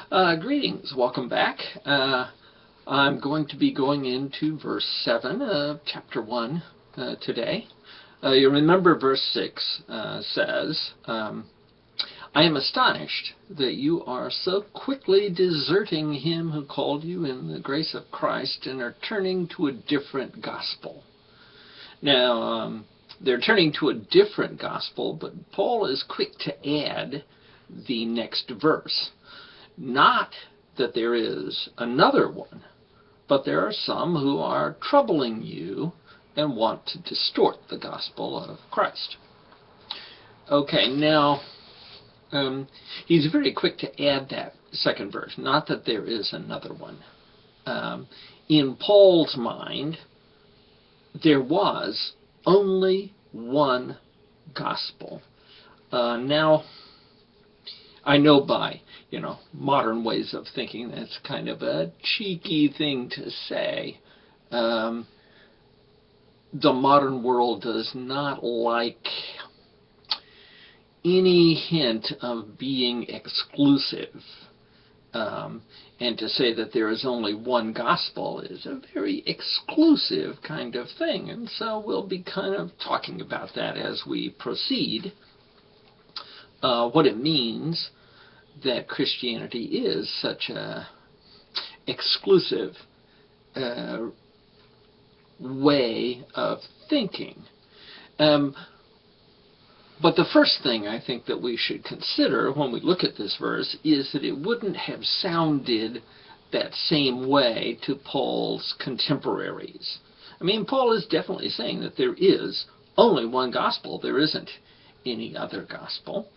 Greetings, welcome back. I'm going to be going into verse 7 of chapter 1 today. You remember verse 6 says, I am astonished that you are so quickly deserting him who called you in the grace of Christ and are turning to a different gospel. Now, they're turning to a different gospel, but Paul is quick to add the next verse. Not that there is another one, but there are some who are troubling you and want to distort the gospel of Christ. Okay, now, he's very quick to add that second verse, not that there is another one. In Paul's mind, there was only one gospel. Now, I know by, modern ways of thinking that's kind of a cheeky thing to say. The modern world does not like any hint of being exclusive. And to say that there is only one gospel is a very exclusive kind of thing. And so we'll be kind of talking about that as we proceed. What it means that Christianity is such a exclusive way of thinking. But the first thing I think that we should consider when we look at this verse is that it wouldn't have sounded that same way to Paul's contemporaries. I mean, Paul is definitely saying that there is only one gospel. There isn't any other gospel.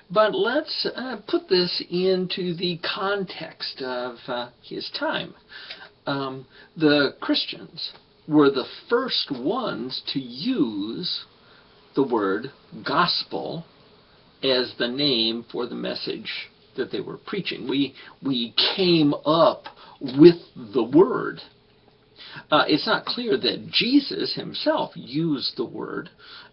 But let's put this into the context of his time. The Christians were the first ones to use the word gospel as the name for the message that they were preaching. We came up with the word. It's not clear that Jesus himself used the word.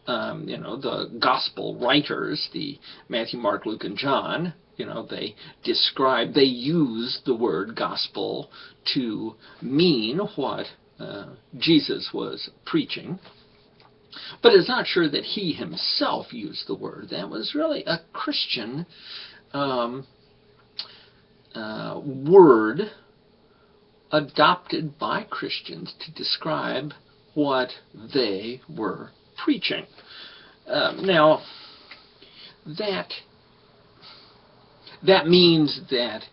The gospel writers, the Matthew, Mark, Luke, and John, they used the word gospel to mean what Jesus was preaching. But it's not sure that he himself used the word. That was really a Christian word adopted by Christians to describe what they were preaching. Now, that means that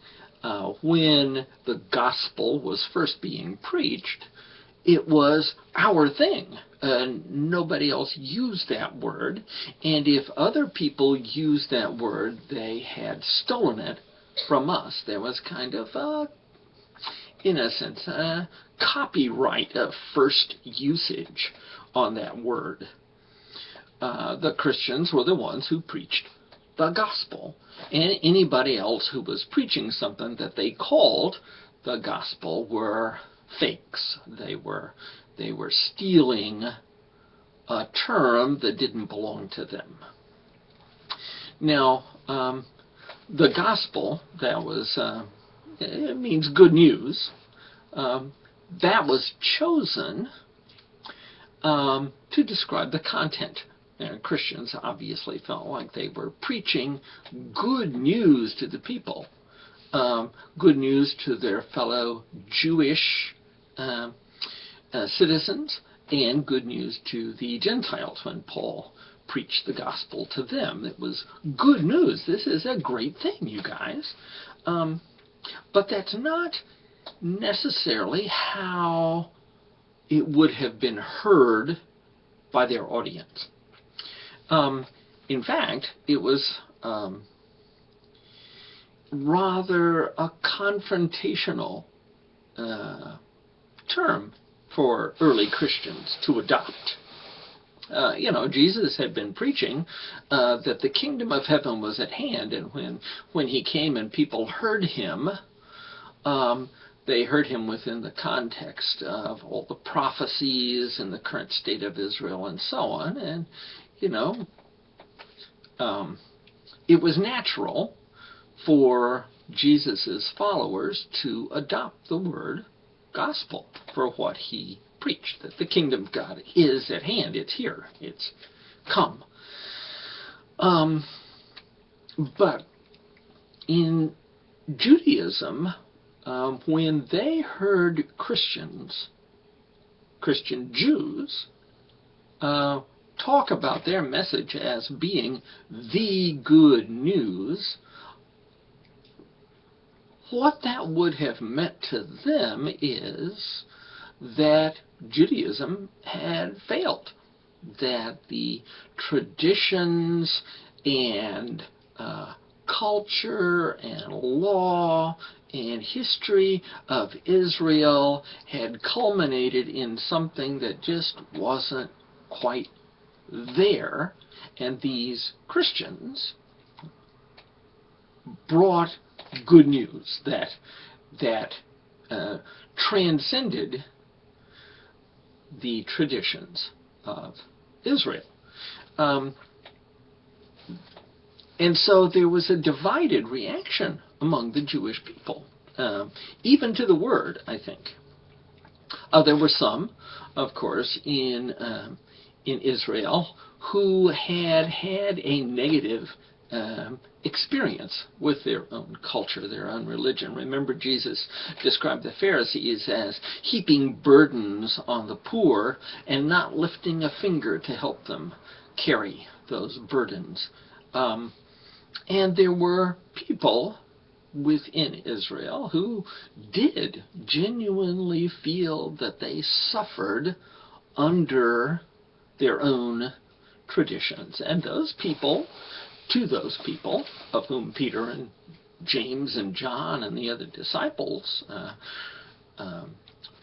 when the gospel was first being preached, it was our thing. Nobody else used that word, and if other people used that word, they had stolen it from us. There was kind of in a sense, copyright of first usage on that word. The Christians were the ones who preached the gospel, and anybody else who was preaching something that they called the gospel were fakes. They were stealing a term that didn't belong to them. Now, the gospel, that was it means good news. That was chosen to describe the content. And Christians obviously felt like they were preaching good news to the people, good news to their fellow Jewish citizens, and good news to the Gentiles when Paul preached the gospel to them. It was good news. This is a great thing, you guys. But that's not necessarily how it would have been heard by their audience. In fact, it was rather a confrontational term for early Christians to adopt. Jesus had been preaching that the kingdom of heaven was at hand, and when he came and people heard him, they heard him within the context of all the prophecies and the current state of Israel and so on, and it was natural for Jesus' followers to adopt the word gospel for what he preached, that the kingdom of God is at hand. It's here. It's come. But in Judaism, when they heard Christian Jews, talk about their message as being the good news, what that would have meant to them is that Judaism had failed, that the traditions and culture and law and history of Israel had culminated in something that just wasn't quite there, and these Christians brought good news that transcended the traditions of Israel. And so there was a divided reaction among the Jewish people, even to the word, I think. There were some, of course, in Israel who had a negative experience with their own culture, their own religion. Remember, Jesus described the Pharisees as heaping burdens on the poor and not lifting a finger to help them carry those burdens. And there were people within Israel who did genuinely feel that they suffered under their own traditions. And to those people, of whom Peter and James and John and the other disciples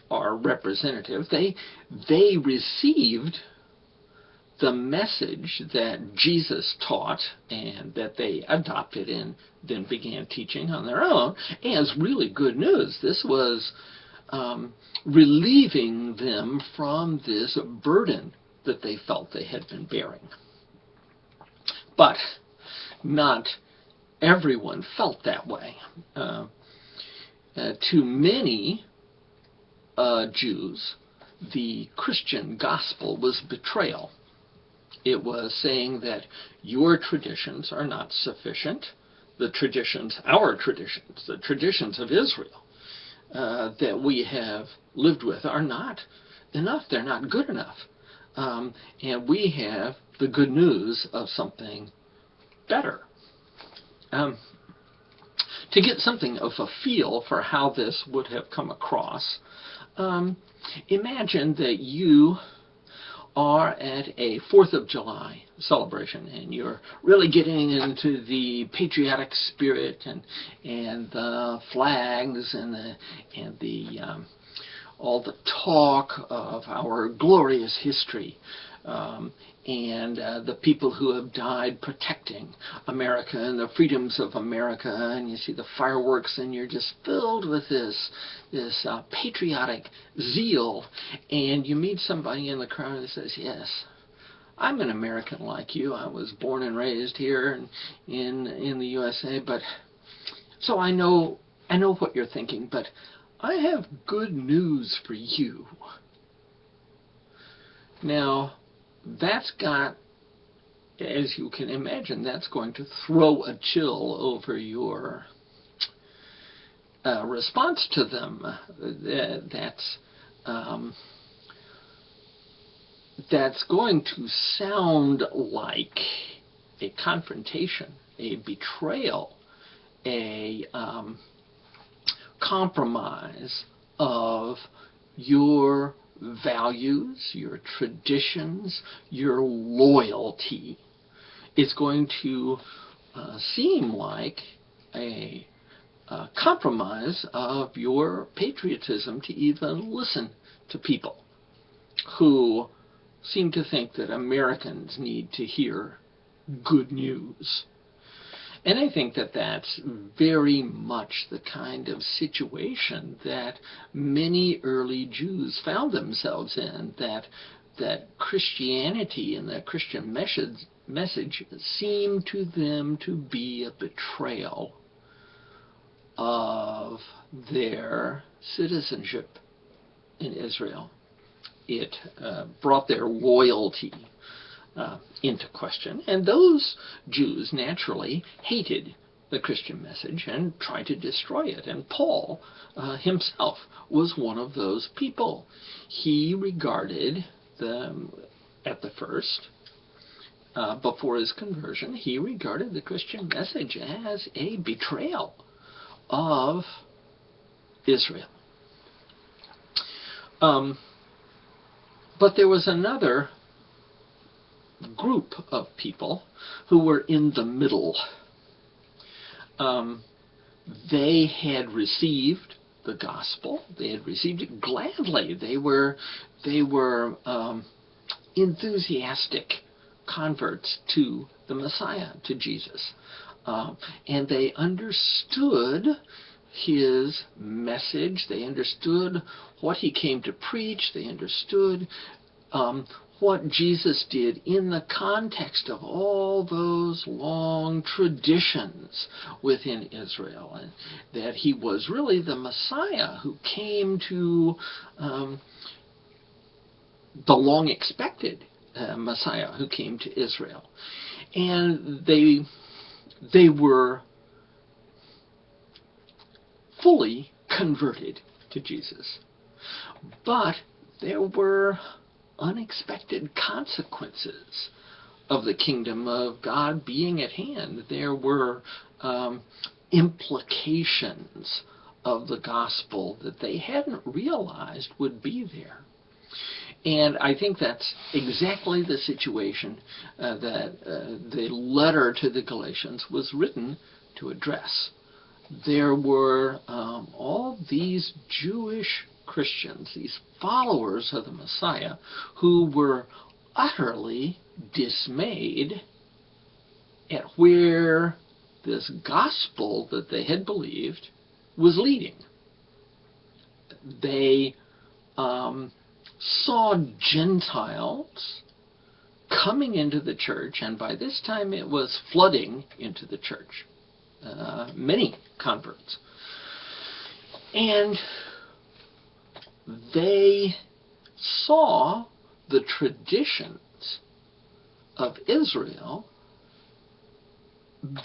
are representative, they received the message that Jesus taught and that they adopted and then began teaching on their own as really good news. This was relieving them from this burden that they felt they had been bearing. But not everyone felt that way. To many Jews, the Christian gospel was betrayal. It was saying that your traditions are not sufficient. Our traditions, the traditions of Israel that we have lived with are not enough. They're not good enough. And we have the good news of something better. To get something of a feel for how this would have come across, imagine that you are at a 4th of July celebration and you're really getting into the patriotic spirit and the flags and all the talk of our glorious history. And the people who have died protecting America and the freedoms of America, and you see the fireworks and you're just filled with this patriotic zeal, and you meet somebody in the crowd who says, yes, I'm an American like you. I was born and raised here in the USA, but so I know what you're thinking, but I have good news for you. Now, that's got, as you can imagine, that's going to throw a chill over your response to them. That's going to sound like a confrontation, a betrayal, a compromise of your values, your traditions, your loyalty. It's going to seem like a compromise of your patriotism to even listen to people who seem to think that Americans need to hear good news. And I think that that's very much the kind of situation that many early Jews found themselves in, that Christianity and the Christian message seemed to them to be a betrayal their citizenship in Israel. It brought their loyalty into question. And those Jews naturally hated the Christian message and tried to destroy it. And Paul himself was one of those people. He regarded at the first, before his conversion, he regarded the Christian message as a betrayal of Israel. But there was another group of people who were in the middle. They had received the gospel. They had received it gladly. They were enthusiastic converts to the Messiah, to Jesus. And they understood his message. They understood what he came to preach. They understood what Jesus did in the context of all those long traditions within Israel, and that he was really the Messiah who came to the long-expected Messiah who came to Israel. And they were fully converted to Jesus. But there were unexpected consequences of the kingdom of God being at hand. There were implications of the gospel that they hadn't realized would be there. And I think that's exactly the situation that the letter to the Galatians was written to address. There were all these Jewish Christians, these followers of the Messiah, who were utterly dismayed at where this gospel that they had believed was leading. They saw Gentiles coming into the church, and by this time it was flooding into the church. Many converts. And they saw the traditions of Israel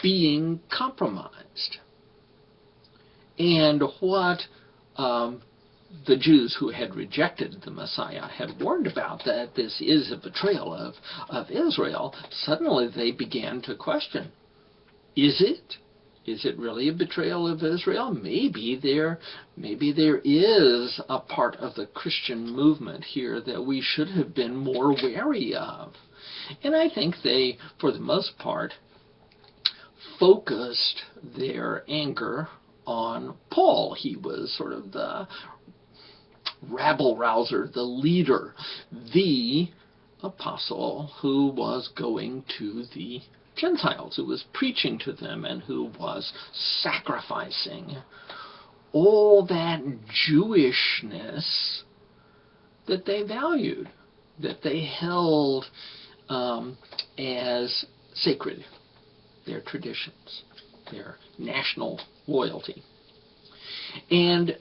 being compromised. And what the Jews who had rejected the Messiah had warned about, that this is a betrayal of Israel, suddenly they began to question, is it? Is it really a betrayal of Israel? Maybe there is a part of the Christian movement here that we should have been more wary of. And I think they, for the most part, focused their anger on Paul. He was sort of the rabble-rouser, the leader, the apostle who was going to the Gentiles, who was preaching to them and who was sacrificing all that Jewishness that they valued, that they held as sacred, their traditions, their national loyalty. And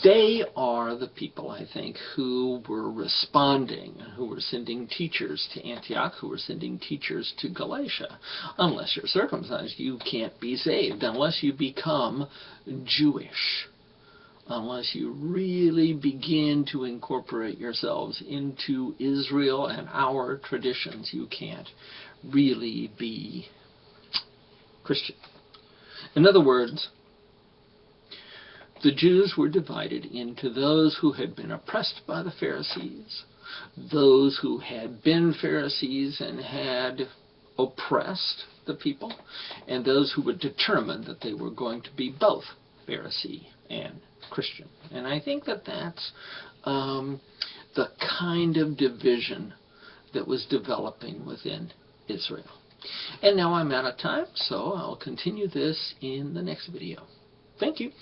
they are the people, I think, who were responding, who were sending teachers to Antioch, who were sending teachers to Galatia. Unless you're circumcised, you can't be saved, unless you become Jewish. Unless you really begin to incorporate yourselves into Israel and our traditions, you can't really be Christian. In other words, the Jews were divided into those who had been oppressed by the Pharisees, those who had been Pharisees and had oppressed the people, and those who were determined that they were going to be both Pharisee and Christian. And I think that that's the kind of division that was developing within Israel. And now I'm out of time, so I'll continue this in the next video. Thank you.